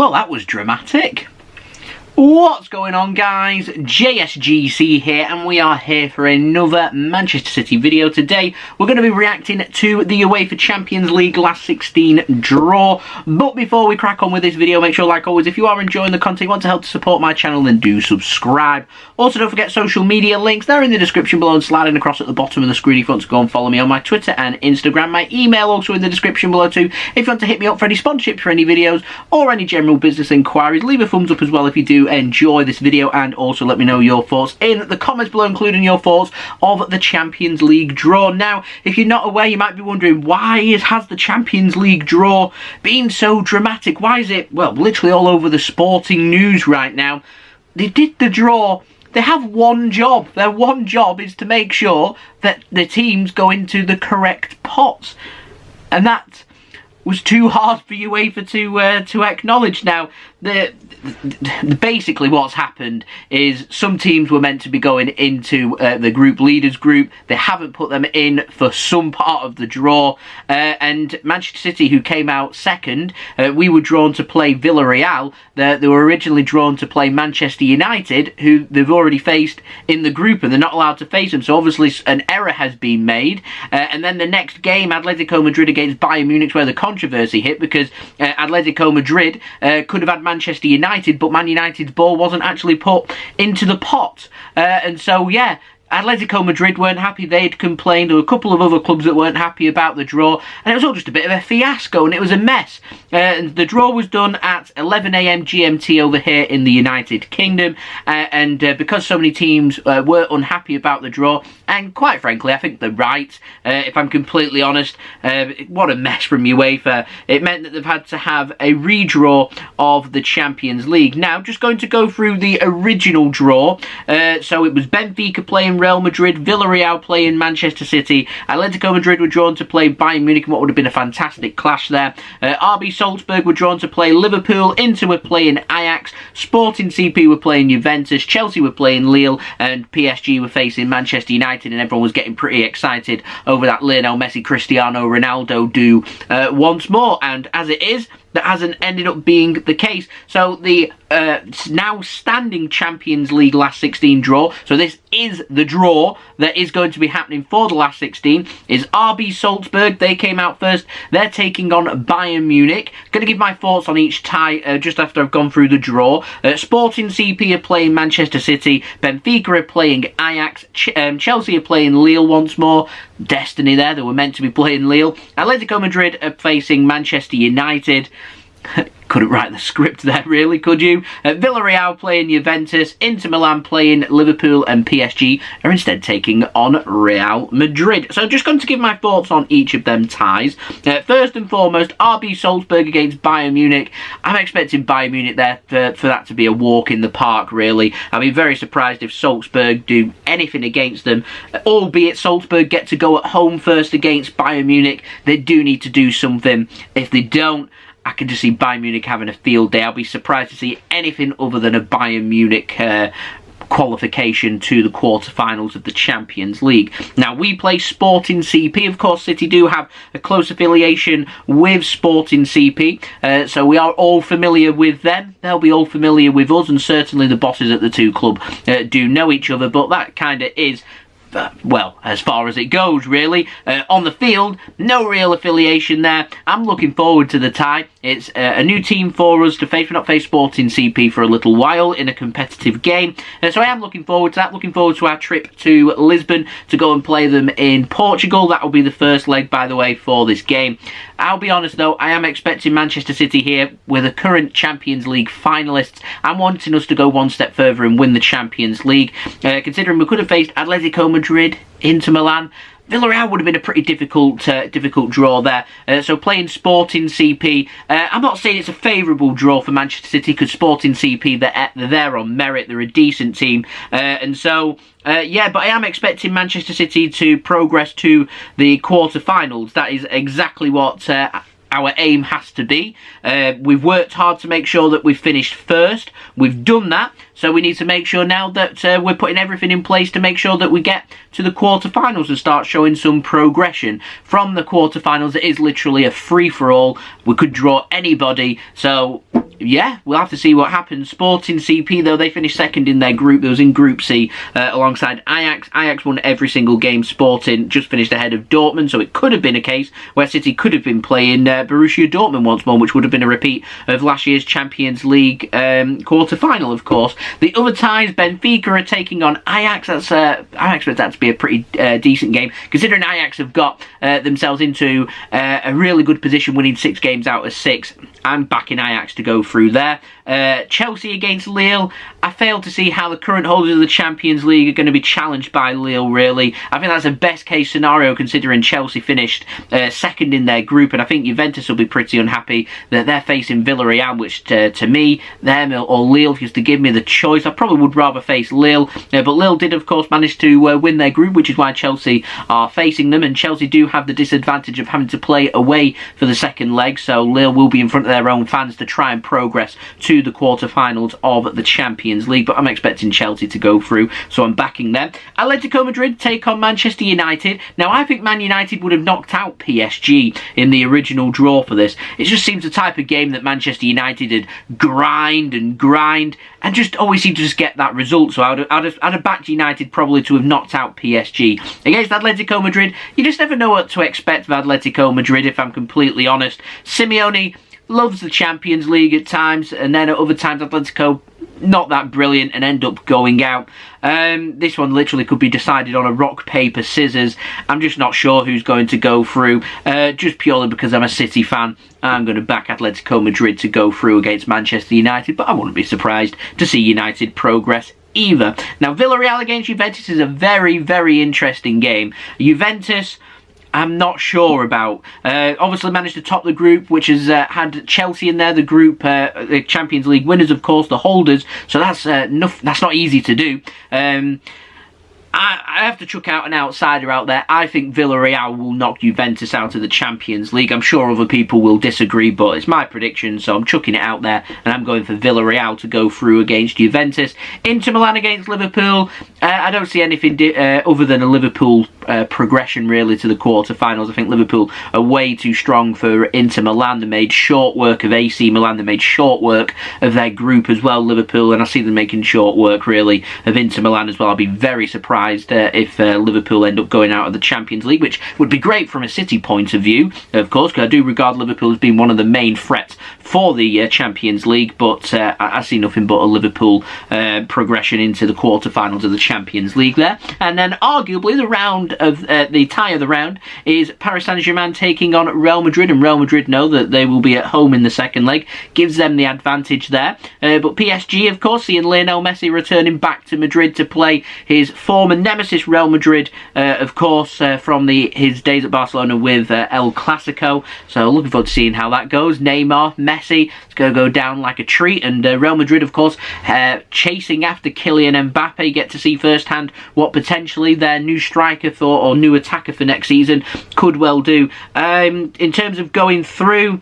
Well, that was dramatic. What's going on, guys? JSGC here, and we are here for another Manchester City video. Today we're going to be reacting to the UEFA Champions League last 16 draw. But before we crack on with this video, make sure, like always, if you are enjoying the content, you want to help to support my channel, then do subscribe. Also, don't forget social media links, they're in the description below and sliding across at the bottom of the screen if you want to go and follow me on my Twitter and Instagram. My email also in the description below too if you want to hit me up for any sponsorships for any videos or any general business inquiries. Leave a thumbs up as well if you do enjoy this video, and also let me know your thoughts in the comments below, including your thoughts of the Champions League draw. Now, if you're not aware, you might be wondering, why has the Champions League draw been so dramatic? Why is it, well, literally all over the sporting news right now? They did the draw. They have one job. Their one job is to make sure that the teams go into the correct pots, and that was too hard for UEFA to acknowledge. Now, basically what's happened is some teams were meant to be going into the group leaders group. They haven't put them in for some part of the draw, and Manchester City, who came out second, we were drawn to play Villarreal. They were originally drawn to play Manchester United, who they've already faced in the group, and they're not allowed to face them, so obviously an error has been made. And then the next game, Atletico Madrid against Bayern Munich, where the controversy hit, because Atletico Madrid could have had Manchester United, but Man United's ball wasn't actually put into the pot. And so, yeah, Atletico Madrid weren't happy. They'd complained. There were a couple of other clubs that weren't happy about the draw, and it was all just a bit of a fiasco, and it was a mess. And the draw was done at 11 AM GMT over here in the United Kingdom, and because so many teams were unhappy about the draw, and quite frankly, I think they're right, if I'm completely honest. What a mess from UEFA. It meant that they've had to have a redraw of the Champions League. Now, just going to go through the original draw. So it was Benfica playing Real Madrid, Villarreal playing Manchester City, Atletico Madrid were drawn to play Bayern Munich in what would have been a fantastic clash there. RB Salzburg were drawn to play Liverpool, Inter were playing Ajax, Sporting CP were playing Juventus, Chelsea were playing Lille, and PSG were facing Manchester United, and everyone was getting pretty excited over that Lionel Messi Cristiano Ronaldo do once more, and as it is, that hasn't ended up being the case. So the now standing Champions League last 16 draw, so this is the draw that is going to be happening for the last 16, is RB Salzburg. They came out first. They're taking on Bayern Munich. Going to give my thoughts on each tie just after I've gone through the draw. Sporting CP are playing Manchester City. Benfica are playing Ajax. Chelsea are playing Lille once more. Destiny there. They were meant to be playing Lille. Atletico Madrid are facing Manchester United. Couldn't write the script there, really, could you? Villarreal playing Juventus, Inter Milan playing Liverpool, and PSG are instead taking on Real Madrid. So just going to give my thoughts on each of them ties. First and foremost, RB Salzburg against Bayern Munich. I'm expecting Bayern Munich there for that to be a walk in the park, really. I'd be very surprised if Salzburg do anything against them, albeit Salzburg get to go at home first against Bayern Munich. They do need to do something. If they don't, I can just see Bayern Munich having a field day. I'll be surprised to see anything other than a Bayern Munich qualification to the quarterfinals of the Champions League. Now, we play Sporting CP. Of course, City do have a close affiliation with Sporting CP, so we are all familiar with them. They'll be all familiar with us, and certainly the bosses at the two clubs do know each other, but that kind of is well, as far as it goes, really. On the field, no real affiliation there. I'm looking forward to the tie. It's a new team for us to face. We've not faced Sporting CP for a little while in a competitive game. So I am looking forward to that. Looking forward to our trip to Lisbon to go and play them in Portugal. That will be the first leg, by the way, for this game. I'll be honest, though, I am expecting Manchester City here with the current Champions League finalists. I'm wanting us to go one step further and win the Champions League. Considering we could have faced Atletico Madrid, Inter Milan, Villarreal would have been a pretty difficult draw there. So playing Sporting CP, I'm not saying it's a favourable draw for Manchester City, because Sporting CP, they're there on merit, they're a decent team. And so, yeah, but I am expecting Manchester City to progress to the quarter-finals. That is exactly what our aim has to be. We've worked hard to make sure that we've finished first. We've done that. So we need to make sure now that we're putting everything in place to make sure that we get to the quarterfinals and start showing some progression. From the quarterfinals, it is literally a free-for-all. We could draw anybody, so yeah, we'll have to see what happens. Sporting CP, though, they finished second in their group. They was in Group C alongside Ajax. Ajax won every single game. Sporting just finished ahead of Dortmund, so it could have been a case where City could have been playing Borussia Dortmund once more, which would have been a repeat of last year's Champions League quarter-final, of course. The other ties, Benfica are taking on Ajax. I expect that to be a pretty decent game, considering Ajax have got themselves into a really good position, winning 6 games out of 6. I'm backing Ajax to go through there. Chelsea against Lille. I fail to see how the current holders of the Champions League are going to be challenged by Lille, really. I think that's a best case scenario, considering Chelsea finished second in their group, and I think Juventus will be pretty unhappy that they're facing Villarreal, which to me, them or Lille, if you was to give me the choice, I probably would rather face Lille. But Lille did, of course, manage to win their group, which is why Chelsea are facing them, and Chelsea do have the disadvantage of having to play away for the second leg, so Lille will be in front of their own fans to try and progress to the quarterfinals of the Champions League, but I'm expecting Chelsea to go through, so I'm backing them. Atletico Madrid take on Manchester United. Now, I think Man United would have knocked out PSG in the original draw for this. It just seems the type of game that Manchester United would grind and just always seem to just get that result, so I'd have backed United probably to have knocked out PSG. Against Atletico Madrid, you just never know what to expect of Atletico Madrid, if I'm completely honest. Simeone loves the Champions League at times, and then at other times Atletico not that brilliant and end up going out. This one literally could be decided on a rock, paper, scissors. I'm just not sure who's going to go through, just purely because I'm a City fan. I'm going to back Atletico Madrid to go through against Manchester United, but I wouldn't be surprised to see United progress either. Now, Villarreal against Juventus is a very, very interesting game. Juventus, I'm not sure about. Obviously managed to top the group, which has had Chelsea in there, the group, the Champions League winners, of course, the holders. So that's not easy to do. I have to chuck out an outsider out there. I think Villarreal will knock Juventus out of the Champions League. I'm sure other people will disagree, but it's my prediction, so I'm chucking it out there, and I'm going for Villarreal to go through against Juventus. Inter Milan against Liverpool. I don't see anything other than a Liverpool progression, really, to the quarterfinals. I think Liverpool are way too strong for Inter Milan. They made short work of AC Milan. They made short work of their group as well, Liverpool, and I see them making short work, really, of Inter Milan as well. I'll be very surprised if Liverpool end up going out of the Champions League, which would be great from a City point of view, of course, because I do regard Liverpool as being one of the main threats for the Champions League, but I see nothing but a Liverpool progression into the quarterfinals of the Champions League there. And then arguably the tie of the round is Paris Saint-Germain taking on Real Madrid, and Real Madrid know that they will be at home in the second leg, gives them the advantage there. But PSG, of course, seeing Lionel Messi returning back to Madrid to play his former nemesis Real Madrid, of course, from his days at Barcelona with El Clasico. So looking forward to seeing how that goes. Neymar, Messi, it's going to go down like a treat, and Real Madrid, of course, chasing after Kylian Mbappe. You get to see firsthand what potentially their new striker or new attacker for next season could well do. In terms of going through,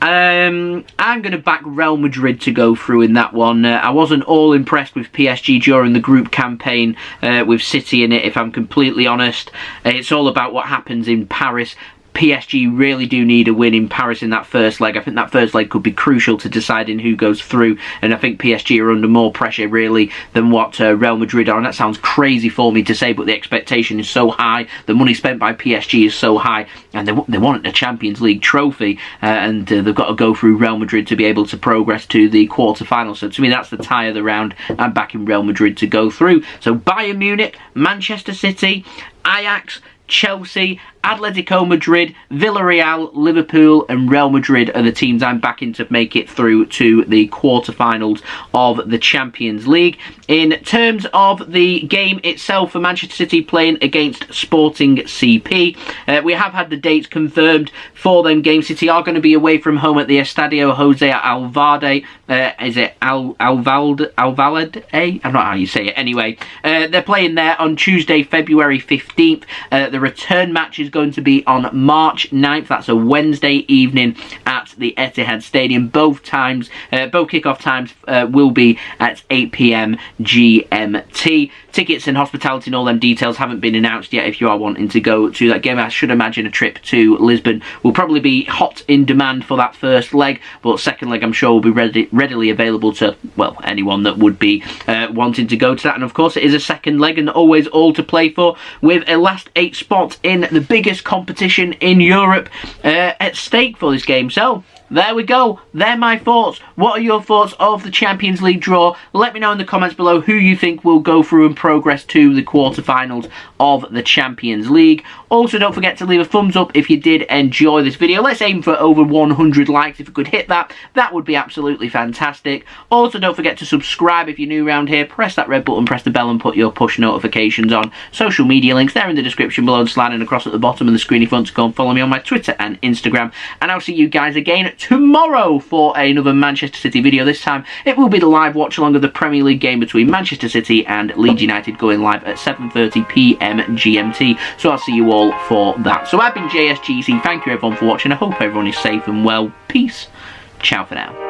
I'm going to back Real Madrid to go through in that one. I wasn't all impressed with PSG during the group campaign with City in it, if I'm completely honest. It's all about what happens in Paris. PSG really do need a win in Paris in that first leg. I think that first leg could be crucial to deciding who goes through, and I think PSG are under more pressure really than what Real Madrid are, and that sounds crazy for me to say, but the expectation is so high, the money spent by PSG is so high, and they want a Champions League trophy, and they've got to go through Real Madrid to be able to progress to the quarterfinals. So to me, that's the tie of the round. I'm backing Real Madrid to go through. So Bayern Munich, Manchester City, Ajax, Chelsea, Atletico Madrid, Villarreal, Liverpool and Real Madrid are the teams I'm backing to make it through to the quarterfinals of the Champions League. In terms of the game itself, for Manchester City playing against Sporting CP, we have had the dates confirmed for them games. City are going to be away from home at the Estadio Jose Alvalade. Is it Alvalade? I don't know how you say it. Anyway, they're playing there on Tuesday, February 15th. The return match is is going to be on March 9th. That's a Wednesday evening at the Etihad Stadium. Both kickoff times will be at 8 p.m. GMT. Tickets and hospitality and all them details haven't been announced yet if you are wanting to go to that game. I should imagine a trip to Lisbon will probably be hot in demand for that first leg, but second leg I'm sure will be readily available to, well, anyone that would be wanting to go to that. And of course it is a second leg and always all to play for, with a last 8 spots in the biggest competition in Europe at stake for this game. So there we go. They're my thoughts. What are your thoughts of the Champions League draw? Let me know in the comments below who you think will go through and progress to the quarterfinals of the Champions League. Also, don't forget to leave a thumbs up if you did enjoy this video. Let's aim for over 100 likes. If we could hit that, that would be absolutely fantastic. Also, don't forget to subscribe if you're new around here. Press that red button, press the bell and put your push notifications on. Social media links, they're in the description below and sliding across at the bottom of the screen if you want to go and follow me on my Twitter and Instagram. And I'll see you guys again tomorrow for another Manchester City video. This time it will be the live watch along of the Premier League game between Manchester City and Leeds United, going live at 7:30 p.m. GMT. So I'll see you all for that. So I've been JSGC. Thank you everyone for watching. I hope everyone is safe and well. Peace. Ciao for now.